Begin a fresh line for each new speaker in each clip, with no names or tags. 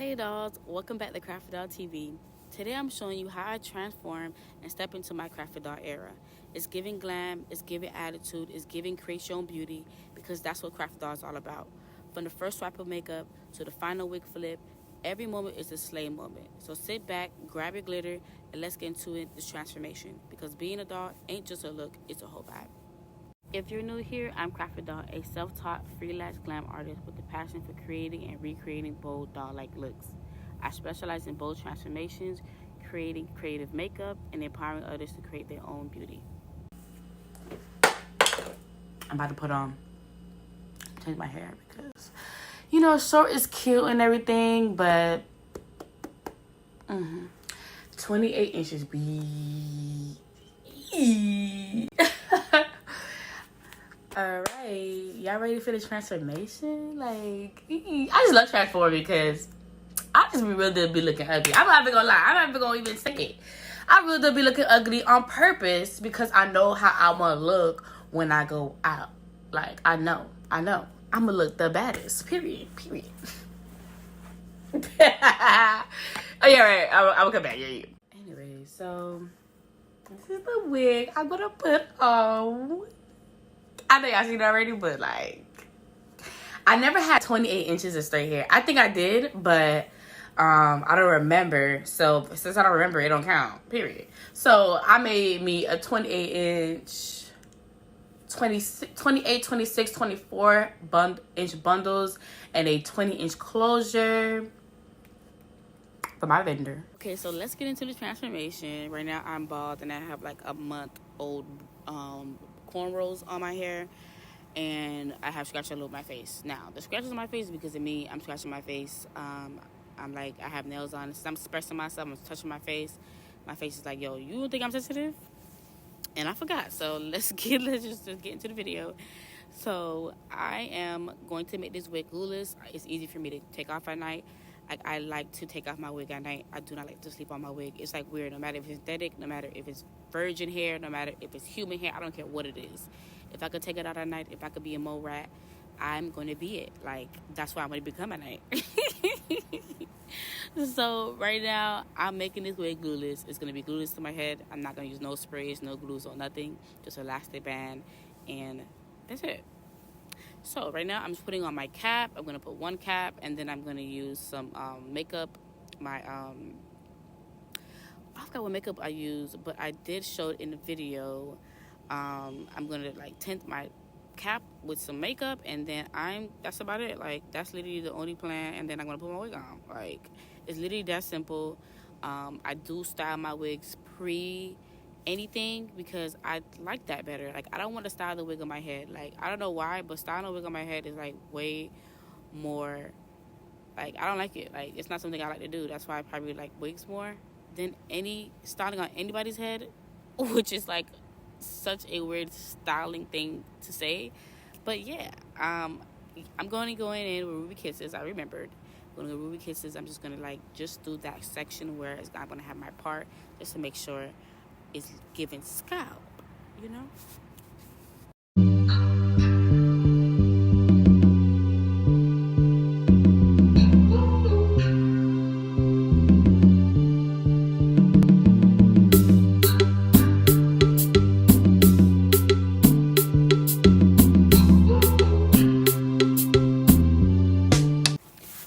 Hey dolls, welcome back to Krafted Doll TV. Today I'm showing you how I transform and step into my Krafted Doll era. It's giving glam, it's giving attitude, it's giving create your own beauty, because that's what Krafted Doll is all about. From the first swipe of makeup to the final wig flip, every moment is a slay moment. So sit back, grab your glitter, and let's get into it, this transformation. Because being a doll ain't just a look, it's a whole vibe. If you're new here, I'm Krafted Doll, a self-taught freelance glam artist with a passion for creating and recreating bold doll-like looks. I specialize in bold transformations, creating creative makeup, and empowering others to create their own beauty. I'm about to change my hair because, you know, short is cute and everything, but 28 inches be. Alright, y'all ready for the transformation? Like, I just love transforming because I just really be looking ugly. I'm not even gonna lie. I'm not even gonna even say it. I really do be looking ugly on purpose because I know how I'm gonna look when I go out. Like, I know. I'm gonna look the baddest. Period. Oh, yeah, right. I will come back. Yeah. Anyway, so this is the wig I'm gonna put on. I know y'all seen it already, but like, I never had 28 inches of straight hair. I think I did, but I don't remember. So since I don't remember, it don't count, period. So I made me a 28 inch, 28, 26, 24 inch bundles and a 20-inch closure from my vendor. Okay, so let's get into the transformation. Right now I'm bald and I have like a month-old cornrows on my hair, and I have scratches all over my face. Now the scratches on my face is because of me. I'm scratching my face. I'm like, I have nails on, so I'm expressing myself. I'm touching my face. My face is like, yo, you don't think I'm sensitive? And I forgot. So let's just get into the video. So I am going to make this wig glueless. It's easy for me to take off at night. I like to take off my wig at night. I do not like to sleep on my wig. It's like weird, no matter if it's synthetic, no matter if it's virgin hair, no matter if it's human hair, I don't care what it is. If I could take it out at night, if I could be a mole rat, I'm going to be it. Like, that's what I'm going to become at night. So right now, I'm making this wig glueless. It's going to be glueless to my head. I'm not going to use no sprays, no glues or nothing. Just elastic band, and that's it. So right now I'm just putting on my cap. I'm gonna put one cap, and then I'm gonna use some makeup. I forgot what makeup I use, but I did show it in the video. I'm gonna like tint my cap with some makeup, and then that's about it. Like, that's literally the only plan, and then I'm gonna put my wig on. Like, it's literally that simple. I do style my wigs anything because I like that better. Like, I don't want to style the wig on my head. Like, I don't know why, but styling a wig on my head is like way more, like, I don't like it. Like, it's not something I like to do. That's why I probably like wigs more than styling on anybody's head, which is like such a weird styling thing to say. But yeah, I'm going to go in with Ruby Kisses. I remembered. I'm going to go Ruby Kisses. I'm just going to like just do that section where I'm going to have my part, just to make sure it's giving scalp, you know?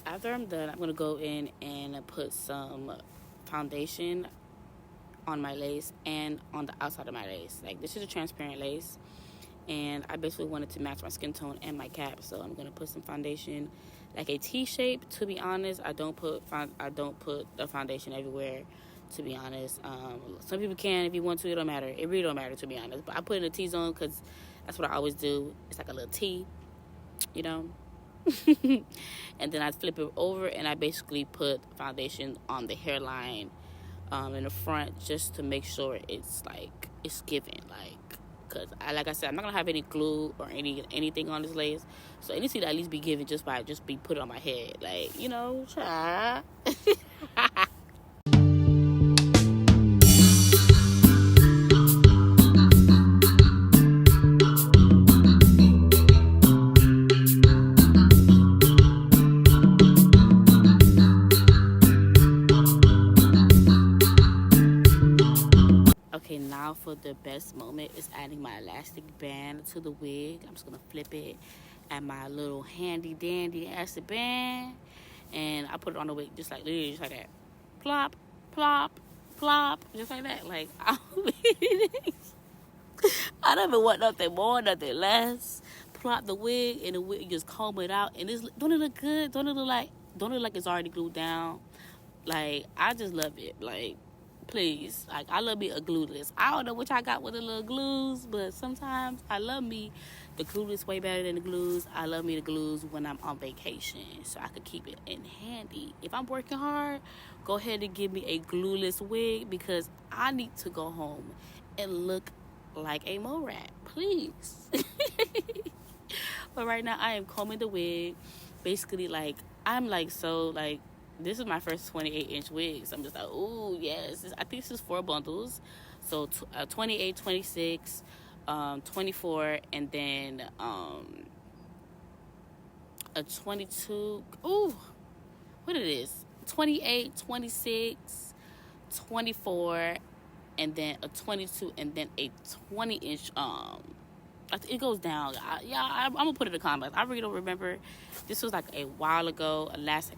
After I'm done, I'm gonna go in and put some foundation on my lace and on the outside of my lace. Like, this is a transparent lace, and I basically wanted to match my skin tone and my cap, so I'm gonna put some foundation, like a T shape. To be honest, I don't put the foundation everywhere, to be honest. Some people can if you want to. It don't matter. It really don't matter, to be honest. But I put it in a T zone because that's what I always do. It's like a little T, you know. And then I flip it over, and I basically put foundation on the hairline in the front, just to make sure it's like it's giving, like, because like I said, I'm not gonna have any glue or anything on this lace, so it needs to at least be given just be put on my head, like, you know, try. Okay, now for the best moment is adding my elastic band to the wig. I'm just gonna flip it at my little handy dandy elastic band, and I put it on the wig just like literally just like that. Plop, plop, plop, just like that. Like I don't even want nothing more, nothing less. Plop the wig, and the wig just comb it out, and don't it look good? Don't it look like it's already glued down? Like, I just love it. Like, please. Like, I love me a glueless. I don't know what I got with the little glues, but sometimes I love me the glueless way better than the glues. I love me the glues when I'm on vacation, so I could keep it in handy. If I'm working hard, go ahead and give me a glueless wig, because I need to go home and look like a mole rat. Please. But right now, I am combing the wig. Basically, like, I'm like, so, like, this is my first 28-inch wig, so I'm just like, oh yes, I think this is 4 bundles, so 28, 26, 24, and then a 22. Ooh, what it is? 28, 26, 24, and then a 22, and then a 20-inch. It goes down. I'm gonna put it in the comments. I really don't remember. This was like a while ago, last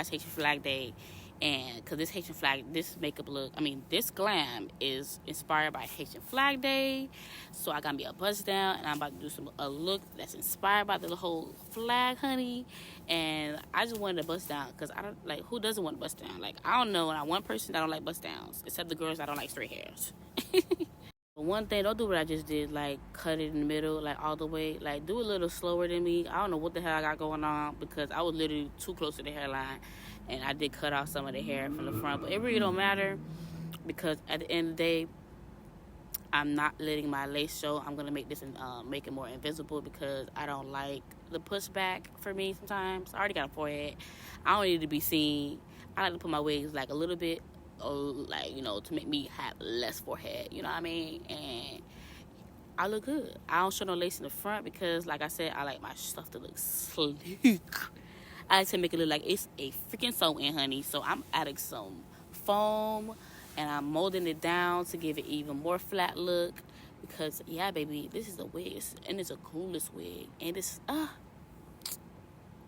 Haitian Flag Day, and because this makeup look, this glam is inspired by Haitian Flag Day, so I got me a bust down, and I'm about to do a look that's inspired by the whole flag, honey. And I just wanted to bust down, because I don't like, who doesn't want to bust down? Like, I don't know, one person that don't like bust downs, except the girls that don't like straight hairs. But one thing, don't do what I just did, like cut it in the middle, like all the way. Like, do a little slower than me. I don't know what the hell I got going on, because I was literally too close to the hairline, and I did cut off some of the hair from the front. But it really don't matter, because at the end of the day, I'm not letting my lace show. I'm gonna make this and make it more invisible, because I don't like the pushback for me sometimes. I already got a forehead. I don't need to be seen. I like to put my wigs like a little bit, like, to make me have less forehead, you know what I mean? And I look good. I don't show no lace in the front, because like I said, I like my stuff to look sleek. I like to make it look like it's a freaking sew-in, honey. So I'm adding some foam, and I'm molding it down to give it even more flat look, because yeah, baby, this is a wig, and it's a glueless wig, and it's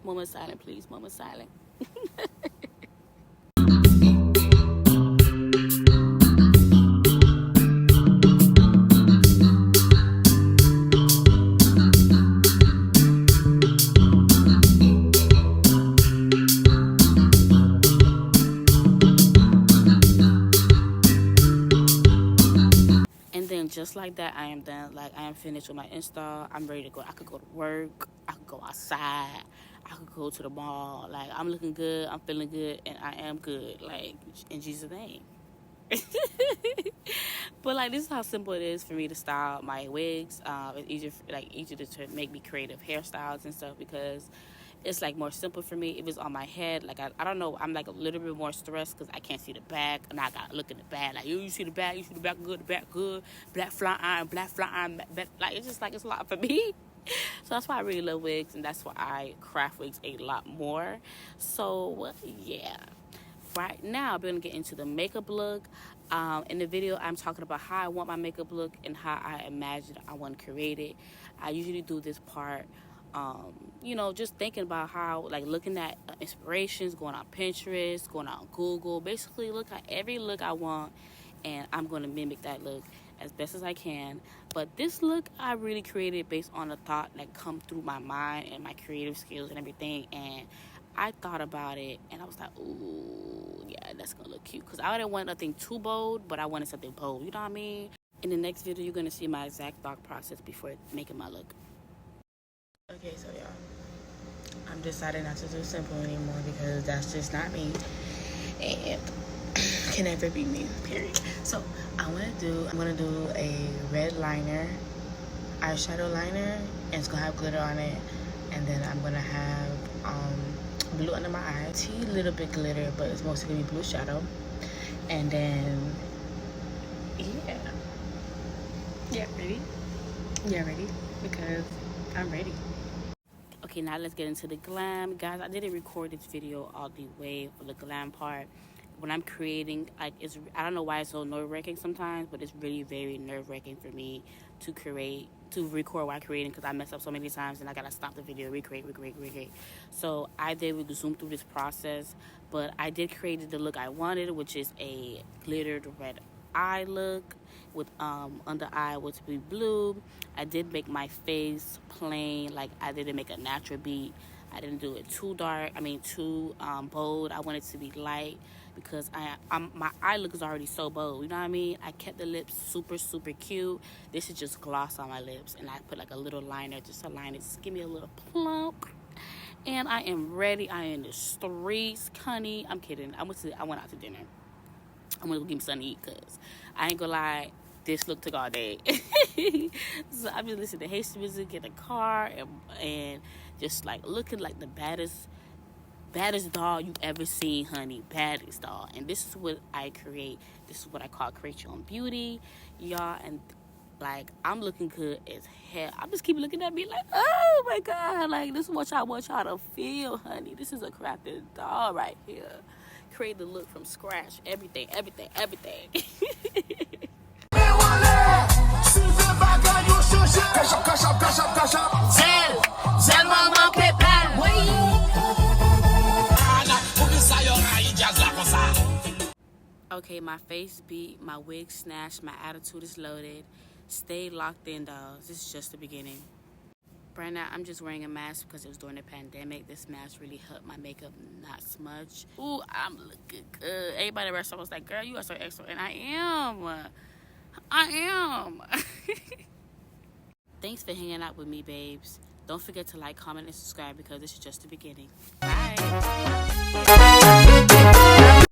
moment silent, please, moment silent. Just like that, I am done. Like, I am finished with my install. I'm ready to go. I could go to work. I could go outside. I could go to the mall. Like, I'm looking good. I'm feeling good, and I am good. Like, in Jesus' name. But like, this is how simple it is for me to style my wigs. It's easier to make me creative hairstyles and stuff, because it's like more simple for me. If it's on my head, like I don't know, I'm like a little bit more stressed because I can't see the back, and I gotta look in the back. Like, you see the back, good, the back good, black flat iron, back. Like, it's just like, it's a lot for me. So that's why I really love wigs, and that's why I craft wigs a lot more. So yeah, right now I'm gonna get into the makeup look. In the video, I'm talking about how I want my makeup look and how I imagine I want to create it. I usually do this part, just thinking about how, like, looking at inspirations, going on Pinterest, going on Google, basically look at every look I want, and I'm going to mimic that look as best as I can. But this look I really created based on a thought that come through my mind and my creative skills and everything, and I thought about it, and I was like, ooh, yeah, that's gonna look cute, because I didn't want nothing too bold, but I wanted something bold, you know what I mean? In the next video, you're gonna see my exact thought process before making my look. Okay, so y'all, I'm deciding not to do simple anymore, because that's just not me, and can never be me, period. So I'm gonna do a red liner, eyeshadow liner, and it's gonna have glitter on it, and then I'm gonna have blue under my eyes, a little bit glitter, but it's mostly gonna be blue shadow. And then ready, because I'm ready. Okay, now let's get into the glam. Guys, I didn't record this video all the way for the glam part, when I'm creating, like, I don't know why it's so nerve-wracking sometimes, but it's really very nerve-wracking for me to record while creating, because I mess up so many times and I gotta stop the video, recreate. So I did zoom through this process, but I did create the look I wanted, which is a glittered red eye look with under eye to be blue. I did make my face plain, like I didn't make a natural beat. I didn't do it too dark, too bold. I wanted it to be light because my eye look is already so bold, you know what I mean? I kept the lips super, super cute. This is just gloss on my lips, and I put like a little liner just to line it, just give me a little plump. And I am ready. I am in the streets, honey. I'm kidding. I went out to dinner. I'm gonna go get me something to eat, because I ain't gonna lie, this look took all day. So I've been listening to Haitian music in the car and just like looking like the baddest doll you ever seen, honey. Baddest doll. And this is what I create. This is what I call create your own beauty, y'all. And like, I'm looking good as hell. I just keep looking at me like, oh my God, like, this is what I want y'all to feel, honey. This is a crafted doll right here. Create the look from scratch. Everything. Okay, my face beat, my wig snatched, my attitude is loaded. Stay locked in, dolls. This is just the beginning. Right now, I'm just wearing a mask because it was during the pandemic. This mask really helped my makeup not smudge. Ooh, I'm looking good. Everybody at the restaurant was like, girl, you are so excellent. And I am. Thanks for hanging out with me, babes. Don't forget to like, comment, and subscribe, because this is just the beginning. Bye.